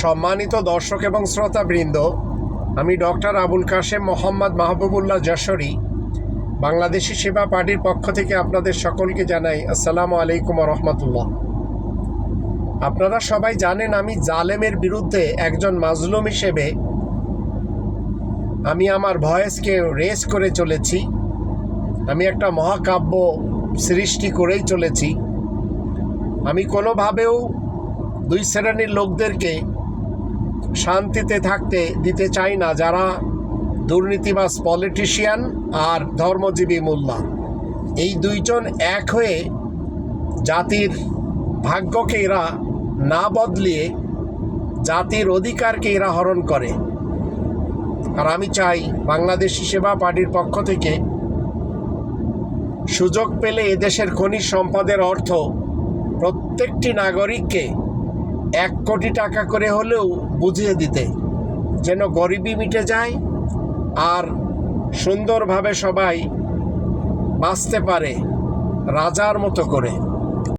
সম্মানিত দর্শক এবং শ্রোতাবৃন্দ, আমি ডক্টর আবুল কাশেম মোহাম্মদ মাহবুবুল্লাহ যশোরী বাংলাদেশি সেবা পার্টির পক্ষ থেকে আপনাদের সকলকে জানাই আসসালামু আলাইকুম রহমতুল্লাহ। আপনারা সবাই জানেন আমি জালেমের বিরুদ্ধে একজন মাজলুম হিসেবে আমি আমার ভয়েসকে রেজ করে চলেছি। আমি একটা মহাকাব্য সৃষ্টি করেই চলেছি। আমি কোনোভাবেও দুই শ্রেণীর লোকদেরকে শান্তিতে থাকতে দিতে চাই না, যারা দুর্নীতিবাজ পলিটিশিয়ান আর ধর্মজীবী মোল্লা। এই দুইজন এক হয়ে জাতির ভাগ্যকে এরা না বদলিয়ে জাতির অধিকারকে এরা হরণ করে। আর আমি চাই বাংলাদেশি সেবা পার্টির পক্ষ থেকে সুযোগ পেলে এদেশের খনিজ সম্পদের অর্থ প্রত্যেকটি নাগরিককে 1 কোটি টাকা করে হলেও বুঝিয়ে দিতে, যেন গরিবি মিটে যায় আর সুন্দরভাবে সবাই বাঁচতে পারে রাজার মতো করে।